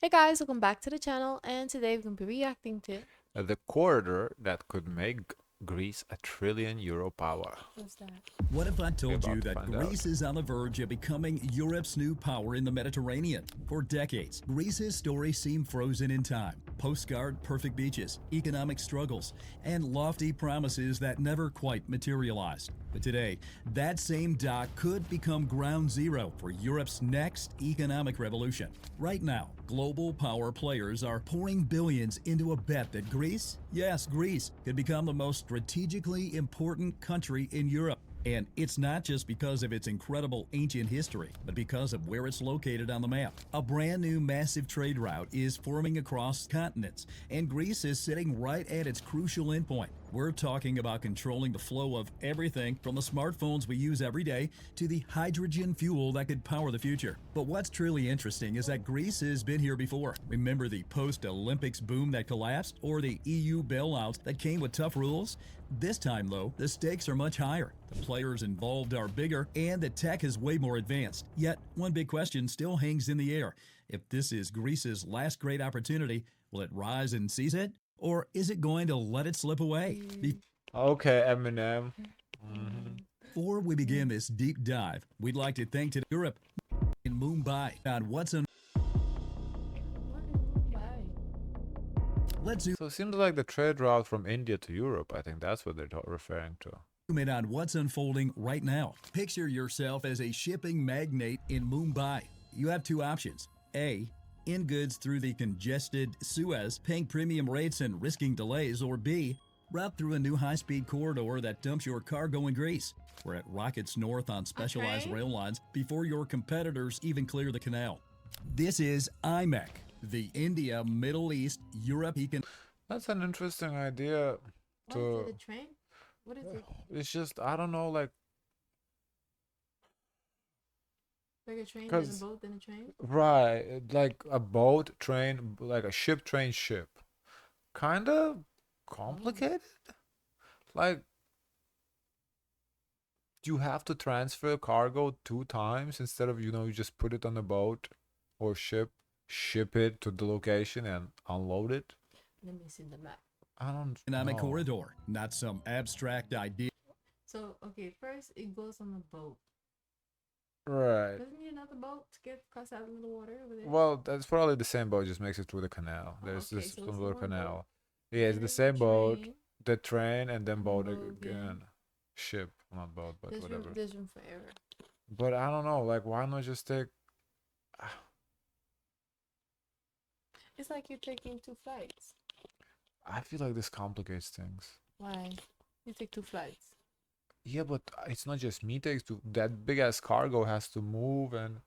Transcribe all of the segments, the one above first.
Hey guys, welcome back to the channel, and today we're going to be reacting to The corridor that could make Greece a trillion euro power. what's that? What if I We're told about you to that find out. Greece is on the verge of becoming Europe's new power in the Mediterranean? For decades, Greece's story seemed frozen in time. Postcard perfect beaches, economic struggles, and lofty promises that never quite materialized. But today, that same dock could become ground zero for Europe's next economic revolution. Right now, global power players are pouring billions into a bet that Greece, yes, Greece, could become the most strategically important country in Europe. And it's not just because of its incredible ancient history, but because of where it's located on the map. A brand new massive trade route is forming across continents, and Greece is sitting right at its crucial endpoint. We're talking about controlling the flow of everything from the smartphones we use every day to the hydrogen fuel that could power the future. But what's truly interesting is that Greece has been here before. Remember the post-Olympics boom that collapsed, or the EU bailouts that came with tough rules? This time, though, the stakes are much higher. The players involved are bigger, and the tech is way more advanced. Yet, one big question still hangs in the air. If this is Greece's last great opportunity, will it rise and seize it? Or is it going to let it slip away? Okay, Eminem. Before we begin this deep dive, we'd like to thank today Europe in Mumbai on what's on. Why? Let's zoom So it seems like the trade route from India to Europe. I think that's what they're referring to. in on what's unfolding right now. Picture yourself as a shipping magnate in Mumbai. You have two options. A, in goods through the congested Suez, paying premium rates and risking delays, or B, route through a new high-speed corridor that dumps your cargo in Greece, where it rockets north on specialized Okay. rail lines before your competitors even clear the canal. This is IMEC, the India, Middle East, Europe That's an interesting idea. What is it, To a train? What is it? It's just I don't know, like Like a train, then a because boat, then a train? right, like a boat, train, like a ship, train, ship. Kind of complicated. Like you have to transfer cargo two times instead of you just put it on a boat or ship it to the location and unload it. Let me see the map. I don't economic know. corridor, not some abstract idea. So, okay, first it goes on a boat. Right. Doesn't need another boat to get across that little water over there? Well, that's probably the same boat, just makes it through the canal. Oh, There's okay, this so it's some the little one boat. canal. Yeah, it's Then the there's a same boat, train, the train, and then and boat boat again. again. Ship, not boat, but whatever. There's room for error. But I don't know, like, why not just take. It's like you're taking two flights. I feel like this complicates things. Why? You take two flights. Yeah, but it's not just me takes to that big ass cargo has to move and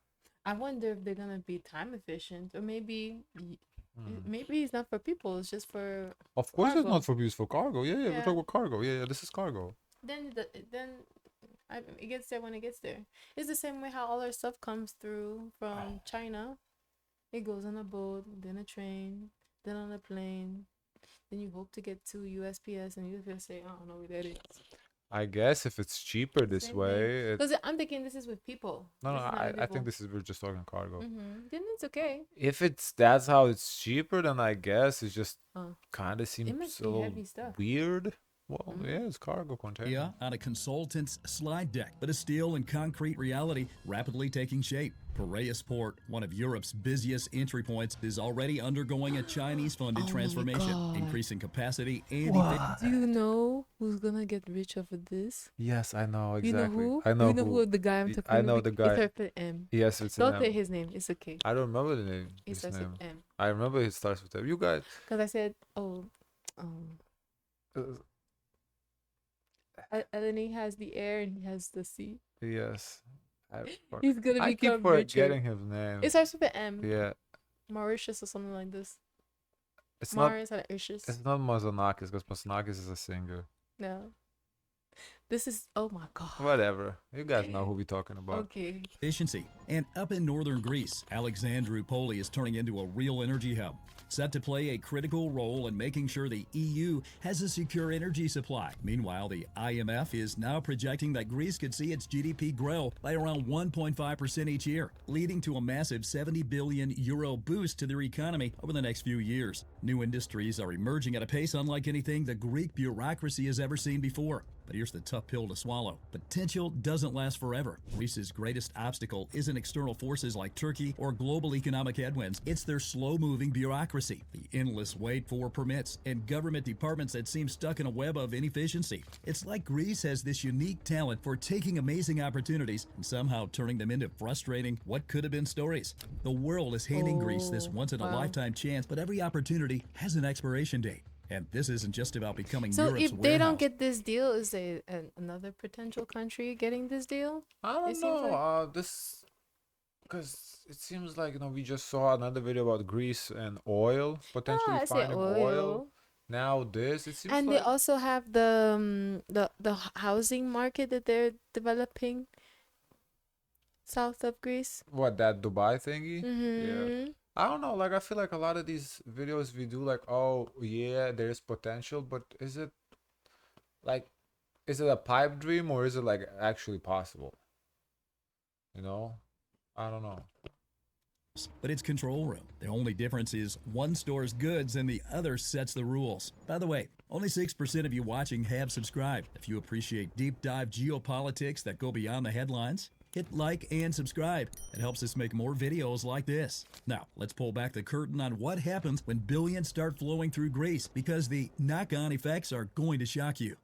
I wonder if they're gonna be time efficient, or hmm. maybe it's not for people. It's just for Of course it's cargo. not for use for cargo. Yeah, we're Yeah. talking about cargo. Yeah, this is cargo. Then it gets there when it gets there. It's the same way how all our stuff comes through from China. It goes on a boat, then a train, then on a plane. Then you hope to get to USPS, and USPS say, "I don't know where that is." I guess if it's cheaper this Same thing. way, Because I'm thinking this is with people. no, This is not with I think people. this is we're just talking cargo. Then it's okay. If that's how it's cheaper, then I guess it just Oh, kind of it must seems a be little heavy stuff. weird. Well, Mhm. yeah, it's cargo container. Yeah, on a consultant's slide deck, but a steel and concrete reality rapidly taking shape. Piraeus Port, one of Europe's busiest entry points, is already undergoing a Chinese-funded Oh my transformation, God. increasing capacity and Do you know who's gonna get rich off of this? Yes, I know You know exactly. who? I know You know who. who the guy I'm talking I about? know the It guy. starts with M. Yes, it's an Don't say M. his name. It's okay. I don't remember the name. It His starts name. with M. I remember it starts with M. You guys. Because I said, oh, um, Uh, Eleni has the air and he has the sea. yes. I, He's gonna I keep become richer. forgetting his name. It starts with an M. Yeah, Mauritius or something like this. it's not. Mars and Mauritius. It's not Mazanakis because Mazanakis is a singer. No. This is, oh my God. Whatever. You guys know who we talking about. Okay. efficiency And up in northern Greece, Alexandroupoli is turning into a real energy hub, set to play a critical role in making sure the EU has a secure energy supply. Meanwhile, the IMF is now projecting that Greece could see its GDP grow by around 1.5% each year, leading to a massive 70 billion euro boost to their economy over the next few years. New industries are emerging at a pace unlike anything the Greek bureaucracy has ever seen before. But here's the tough pill to swallow. Potential doesn't last forever. Greece's greatest obstacle isn't external forces like Turkey or global economic headwinds. It's their slow-moving bureaucracy, the endless wait for permits, and government departments that seem stuck in a web of inefficiency. It's like Greece has this unique talent for taking amazing opportunities and somehow turning them into frustrating what could have been stories. The world is handing Greece this once-in-a-lifetime chance, but every opportunity has an expiration date. And this isn't just about becoming So Europe's if they don't warehouse. get this deal, is there another potential country getting this deal? I don't It seems know. This because it seems like we just saw another video about Greece and oil potentially I say finding oil. oil. Now this it seems And they like also have the housing market that they're developing south of Greece. what that Dubai thingy. Yeah. Mm-hmm. I don't know. Like I feel like a lot of these videos we do, like, oh yeah, there's potential, but is it like, is it a pipe dream or is it like actually possible? You know, I don't know. But it's control room. The only difference is one stores goods and the other sets the rules. By the way, only 6% of you watching have subscribed. If you appreciate deep dive geopolitics that go beyond the headlines, hit like and subscribe. It helps us make more videos like this. Now, let's pull back the curtain on what happens when billions start flowing through Greece, because the knock-on effects are going to shock you.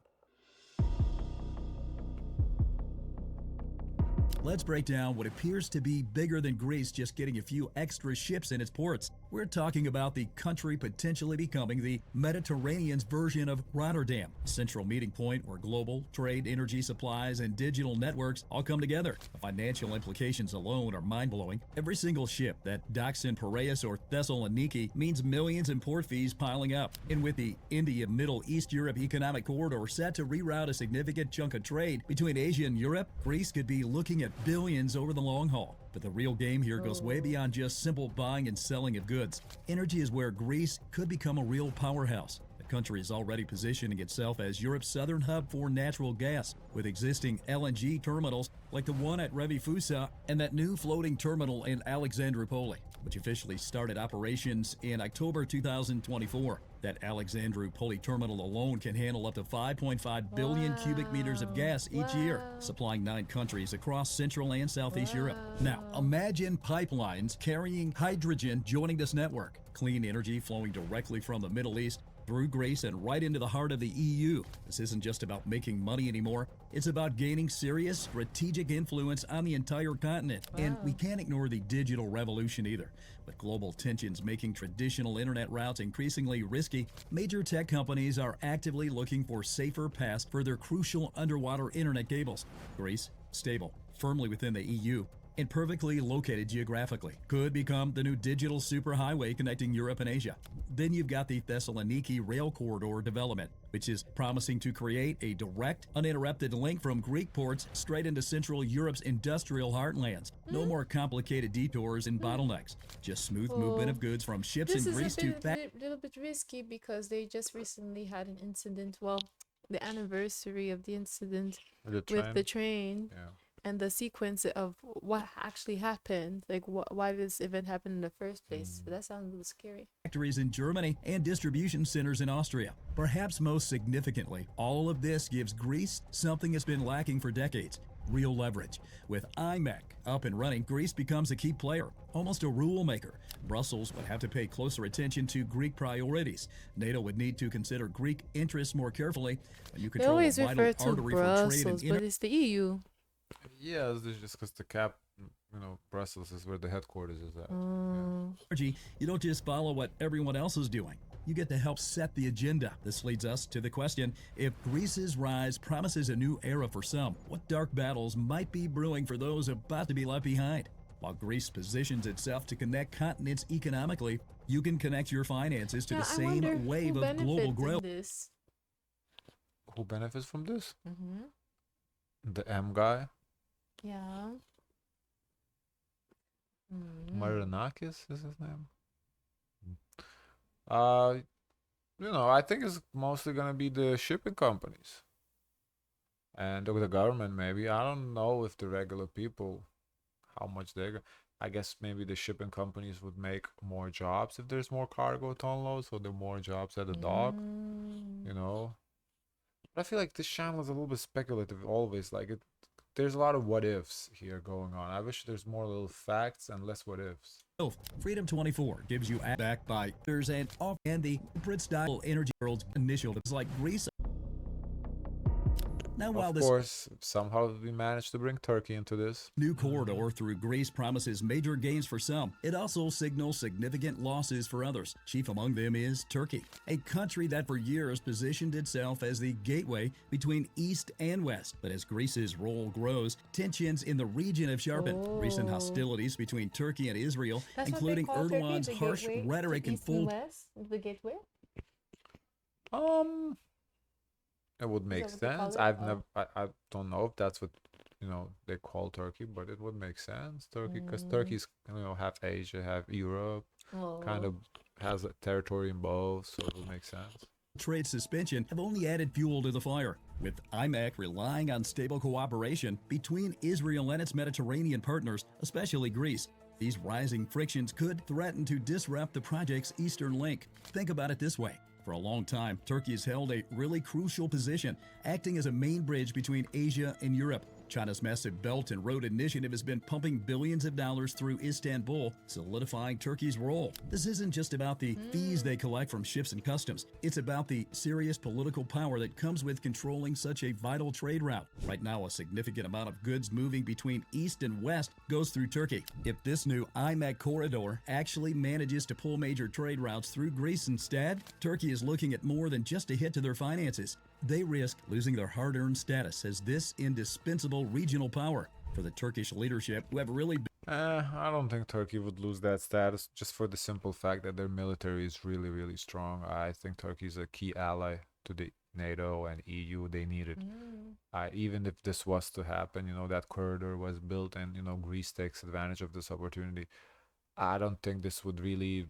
Let's break down what appears to be bigger than Greece just getting a few extra ships in its ports. We're talking about the country potentially becoming the Mediterranean's version of Rotterdam, a central meeting point where global trade, energy supplies, and digital networks all come together. The financial implications alone are mind-blowing. Every single ship that docks in Piraeus or Thessaloniki means millions in port fees piling up. And with the India, Middle East, Europe economic corridor set to reroute a significant chunk of trade between Asia and Europe, Greece could be looking at billions over the long haul. But the real game here goes way beyond just simple buying and selling of goods. Energy is where Greece could become a real powerhouse. The country is already positioning itself as Europe's southern hub for natural gas, with existing LNG terminals like the one at Revifusa and that new floating terminal in Alexandroupoli, which officially started operations in October 2024. That Alexandroupoli terminal alone can handle up to 5.5 billion cubic meters of gas each year, supplying 9 countries across Central and Southeast Europe. Now, imagine pipelines carrying hydrogen joining this network, clean energy flowing directly from the Middle East through Greece and right into the heart of the EU. This isn't just about making money anymore. It's about gaining serious strategic influence on the entire continent. And we can't ignore the digital revolution either. With global tensions making traditional internet routes increasingly risky, major tech companies are actively looking for safer paths for their crucial underwater internet cables. Greece, stable, firmly within the EU, and perfectly located geographically, could become the new digital superhighway connecting Europe and Asia. Then you've got the Thessaloniki rail corridor development, which is promising to create a direct, uninterrupted link from Greek ports straight into Central Europe's industrial heartlands. No more complicated detours and bottlenecks, just smooth movement of goods from ships This in is Greece a to little bit risky because they just recently had an incident. Well, the anniversary of the incident The with the train. train. Yeah. And the sequence of what actually happened, like why this event happened in the first place. That sounds a little scary. factories in Germany and distribution centers in Austria. Perhaps most significantly, all of this gives Greece something it's been lacking for decades: real leverage. With IMEC up and running, Greece becomes a key player, almost a rule maker. Brussels would have to pay closer attention to Greek priorities. NATO would need to consider Greek interests more carefully. When you They control a always vital refer to artery for trade and Brussels, but it's the EU. Yeah, this is just because Brussels is where the headquarters is at. energy, you don't just follow what everyone else is doing. You get to help set the agenda. This leads us to the question: if Greece's rise promises a new era for some, what dark battles might be brewing for those about to be left behind? While Greece positions itself to connect continents economically, you can connect your finances to the I wonder same wave who of global benefits in growth. this. Who benefits from this? Mm-hmm. The M guy. Yeah. Marinakis is his name. Uh, I think it's mostly gonna be the shipping companies and the government maybe. I don't know if the regular people, how much they're. I guess maybe the shipping companies would make more jobs if there's more cargo to unload, so there are more jobs at the dock. Mm. You know. But I feel like this channel is a little bit speculative always. Like there's a lot of what ifs here going on. I wish there's more little facts and less what ifs. Freedom 24 gives you back by there's an off and the corporate style energy world's initiatives like Greece. Now, while Of this course, somehow we managed to bring Turkey into this. new corridor through Greece promises major gains for some, it also signals significant losses for others. Chief among them is Turkey, a country that for years positioned itself as the gateway between East and West. But as Greece's role grows, tensions in the region have sharpened. Recent hostilities between Turkey and Israel, That's including what they call Erdogan's Turkey, the harsh gateway to rhetoric and East and full West, the gateway. It would make Is that what they call sense. it? I've Oh. never, I don't know if that's what, they call Turkey, but it would make sense. Turkey, because Turkey's, half Asia, half Europe, kind Oh. of has a territory in both, so it would make sense. trade suspension have only added fuel to the fire, with IMEC relying on stable cooperation between Israel and its Mediterranean partners, especially Greece. These rising frictions could threaten to disrupt the project's eastern link. Think about it this way. For a long time, Turkey has held a really crucial position, acting as a main bridge between Asia and Europe. China's massive Belt and Road Initiative has been pumping billions of dollars through Istanbul, solidifying Turkey's role. This isn't just about the fees they collect from ships and customs. It's about the serious political power that comes with controlling such a vital trade route. Right now, a significant amount of goods moving between East and West goes through Turkey. If this new IMEC corridor actually manages to pull major trade routes through Greece instead, Turkey is looking at more than just a hit to their finances. They risk losing their hard-earned status as this indispensable regional power. For the Turkish leadership, who have really I don't think Turkey would lose that status just for the simple fact that their military is really, really strong. I think Turkey is a key ally to the NATO and EU. They need it. Even if this was to happen, that corridor was built and, Greece takes advantage of this opportunity. I don't think this would really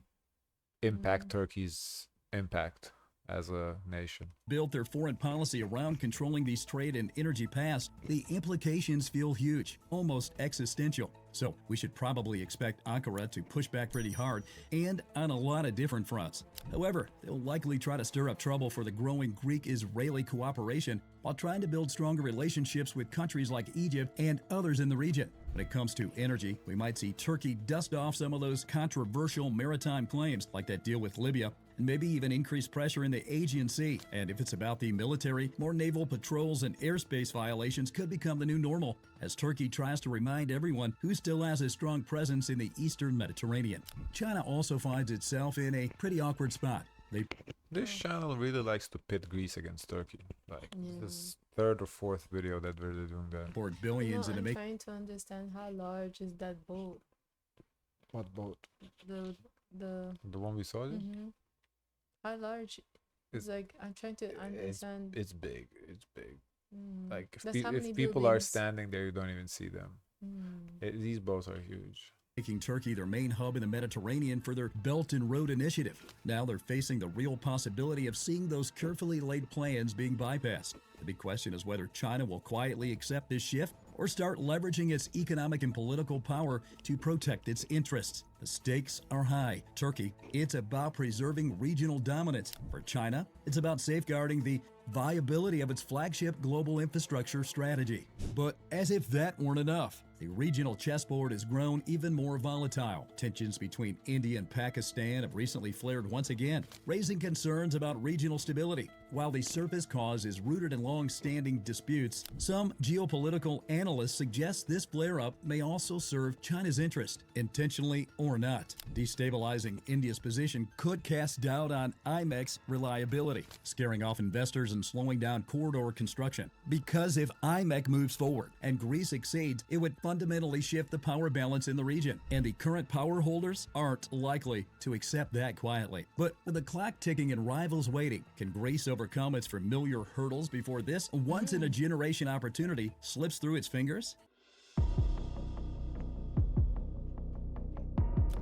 impact Turkey's impact as a nation. built their foreign policy around controlling these trade and energy paths, the implications feel huge, almost existential. So we should probably expect Ankara to push back pretty hard and on a lot of different fronts. However, they'll likely try to stir up trouble for the growing Greek-Israeli cooperation while trying to build stronger relationships with countries like Egypt and others in the region. When it comes to energy, we might see Turkey dust off some of those controversial maritime claims, like that deal with Libya, and maybe even increase pressure in the Aegean Sea. And if it's about the military, more naval patrols and airspace violations could become the new normal, as Turkey tries to remind everyone who still has a strong presence in the eastern Mediterranean. China also finds itself in a pretty awkward spot. This channel really likes to pit Greece against Turkey. Like, this third or fourth video that we're doing that. Poured billions into I'm make trying to understand how large is that boat. What boat? The The one we saw? mhm. How large? It's like I'm trying to understand. It's big. It's big. Mm. Like, if, That's how many if people are buildings. standing there, you don't even see them. These boats are huge. making Turkey their main hub in the Mediterranean for their Belt and Road Initiative. Now they're facing the real possibility of seeing those carefully laid plans being bypassed. The big question is whether China will quietly accept this shift or start leveraging its economic and political power to protect its interests. The stakes are high. Turkey, it's about preserving regional dominance. For China, it's about safeguarding the viability of its flagship global infrastructure strategy. But as if that weren't enough, the regional chessboard has grown even more volatile. Tensions between India and Pakistan have recently flared once again, raising concerns about regional stability. While the surface cause is rooted in long-standing disputes, some geopolitical analysts suggest this flare-up may also serve China's interest, intentionally or not. Destabilizing India's position could cast doubt on IMEC's reliability, scaring off investors and slowing down corridor construction. Because if IMEC moves forward and Greece exceeds, it would fundamentally shift the power balance in the region, and the current power holders aren't likely to accept that quietly. But with the clock ticking and rivals waiting, can Greece overcome its familiar hurdles before this once-in-a-generation opportunity slips through its fingers?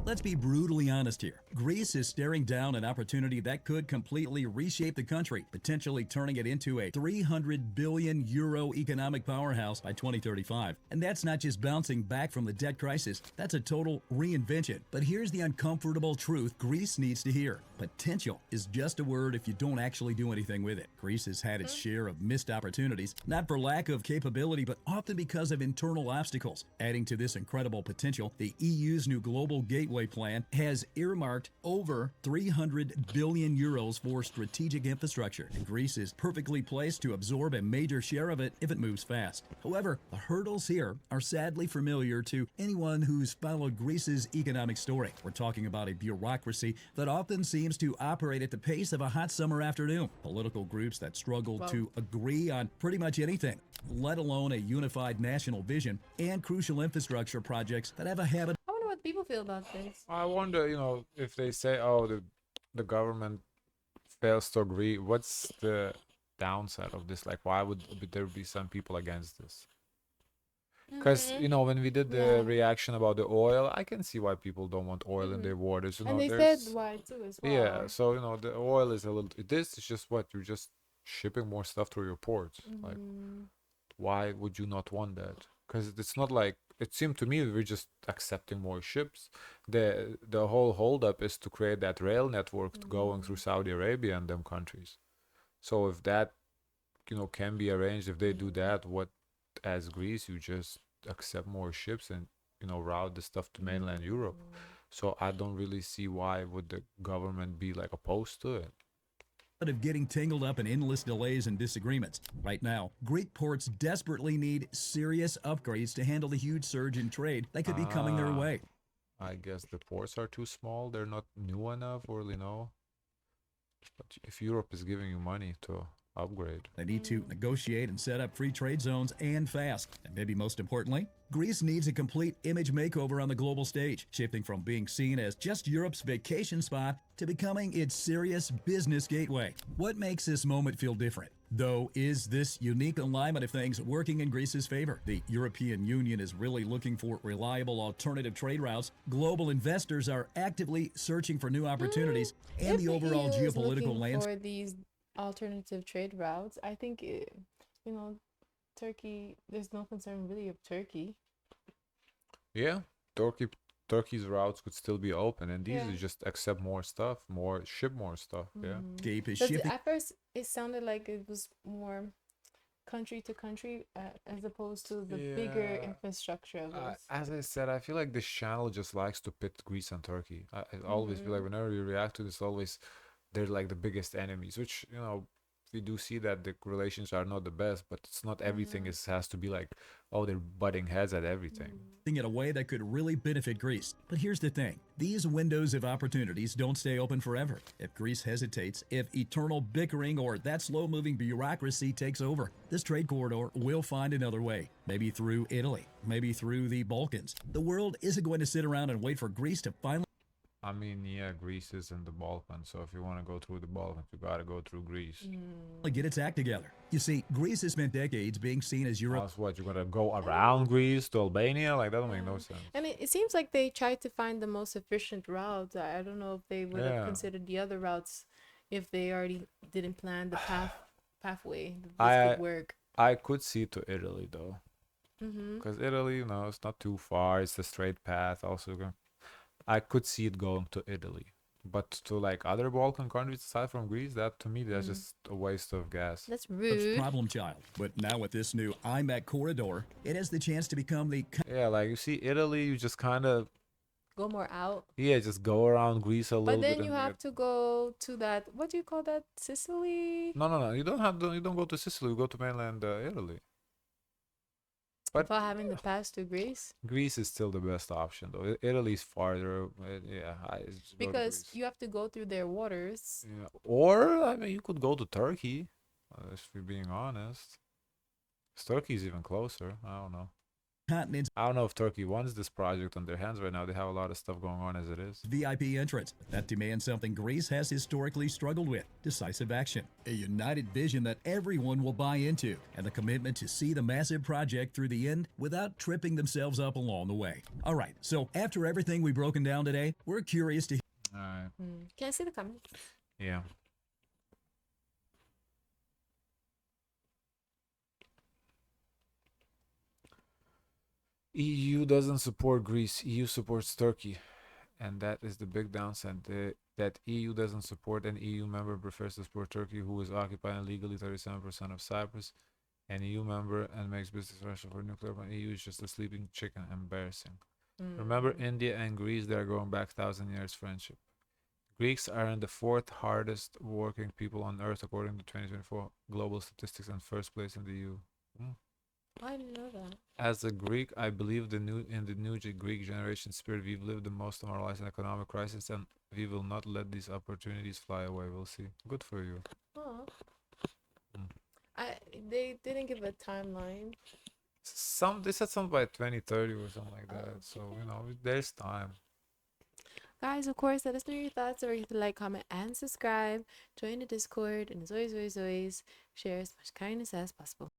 Let's be brutally honest here. Greece is staring down an opportunity that could completely reshape the country, potentially turning it into a 300 billion euro economic powerhouse by 2035. And that's not just bouncing back from the debt crisis, that's a total reinvention. But here's the uncomfortable truth Greece needs to hear. Potential is just a word if you don't actually do anything with it. Greece has had its share of missed opportunities, not for lack of capability, but often because of internal obstacles. Adding to this incredible potential, the EU's new global gateway plan has earmarked over 300 billion euros for strategic infrastructure, and Greece is perfectly placed to absorb a major share of it if it moves fast. However, the hurdles here are sadly familiar to anyone who's followed Greece's economic story. We're talking about a bureaucracy that often seems to operate at the pace of a hot summer afternoon. Political groups that struggle to agree on pretty much anything, let alone a unified national vision, and crucial infrastructure projects that have a habit. I wonder what people feel about this. I wonder, if they say, oh, the government fails to agree, what's the downside of this? Like, why would there be some people against this? Because, when we did the reaction about the oil, I can see why people don't want oil in their waters. And they said there's, why too as well. yeah, so, the oil is a little, this is just what, you're just shipping more stuff through your ports. Like, why would you not want that? Because it's not like, it seemed to me we're just accepting more ships. The whole holdup is to create that rail network going through Saudi Arabia and them countries. So if that, can be arranged, if they do that, what, as Greece, you just accept more ships and, route the stuff to mainland Europe. So I don't really see why would the government be like opposed to it. Of getting tangled up in endless delays and disagreements. Right now, Greek ports desperately need serious upgrades to handle the huge surge in trade that could be coming their way. I guess the ports are too small. They're not new enough, or But if Europe is giving you money to upgrade, they need to negotiate and set up free trade zones and fast. And maybe most importantly, Greece needs a complete image makeover on the global stage, shifting from being seen as just Europe's vacation spot to becoming its serious business gateway. What makes this moment feel different, though, is this unique alignment of things working in Greece's favor. The European Union is really looking for reliable alternative trade routes. Global investors are actively searching for new opportunities, and the overall geopolitical landscape for these alternative trade routes. I think Turkey, there's no concern really of Turkey. Yeah, Turkey's routes could still be open, and these is just accept more stuff, ship more stuff. Yeah. At first, it sounded like it was more country to country as opposed to the bigger infrastructure of this. As I said, I feel like this channel just likes to pit Greece and Turkey. I always feel like whenever we react to this, always they're like the biggest enemies, which we do see that the relations are not the best, but it's not everything has to be like, oh, they're butting heads at everything. In a way that could really benefit Greece. But here's the thing. These windows of opportunities don't stay open forever. If Greece hesitates, if eternal bickering or that slow-moving bureaucracy takes over, this trade corridor will find another way. Maybe through Italy, maybe through the Balkans. The world isn't going to sit around and wait for Greece to finally... I mean, yeah, Greece is in the Balkans, so if you want to go through the Balkans, you gotta go through Greece. Get its act together. You see, Greece has spent decades being seen as Europe. That's what, you're gonna go around Greece to Albania? Like, that don't make no sense. And it seems like they tried to find the most efficient route. I don't know if they would have considered the other routes if they already didn't plan the pathway. This could work. I could see to Italy, though. Because Italy, it's not too far. It's a straight path. Also, I could see it going to Italy, but to like other Balkan countries aside from Greece, that to me that's just a waste of gas. That's rude. Problem child. But now with this new IMEC corridor, it has the chance to become the... Yeah, like you see Italy, you just kind of go more out. Yeah, just go around Greece a little bit. But then you have to go to that, what do you call that, Sicily? No. You don't go to Sicily. You go to mainland Italy. But without having to pass to Greece? Greece is still the best option, though. Italy's farther. Because you have to go through their waters. Yeah. Or, I mean, you could go to Turkey, if you're being honest. Turkey's even closer. I don't know. continent's I don't know if Turkey wants this project on their hands right now. They have a lot of stuff going on as it is. VIP entrance that demands something Greece has historically struggled with: decisive action, a united vision that everyone will buy into, and the commitment to see the massive project through the end without tripping themselves up along the way. All right, so after everything we've broken down today, we're curious to All right. Can I see the comments? Yeah. EU doesn't support Greece. EU supports Turkey, and that is the big downside. That EU doesn't support an EU member prefers to support Turkey, who is occupying illegally 37% of Cyprus, an EU member and makes business with Russia for nuclear. But EU is just a sleeping chicken. Embarrassing. Remember India and Greece? They are going back 1,000 years friendship. Greeks are in the fourth hardest working people on earth according to 2024 global statistics, and first place in the EU. I didn't know that. As a Greek, I believe in the new Greek generation spirit. We've lived the most demoralizing economic crisis, and we will not let these opportunities fly away. We'll see. Good for you. Oh. Mm. They didn't give a timeline. They said something by 2030 or something like that. So there's time. Guys, of course, let us know your thoughts. Don't forget to like, comment, and subscribe. Join the Discord, and as always, share as much kindness as possible.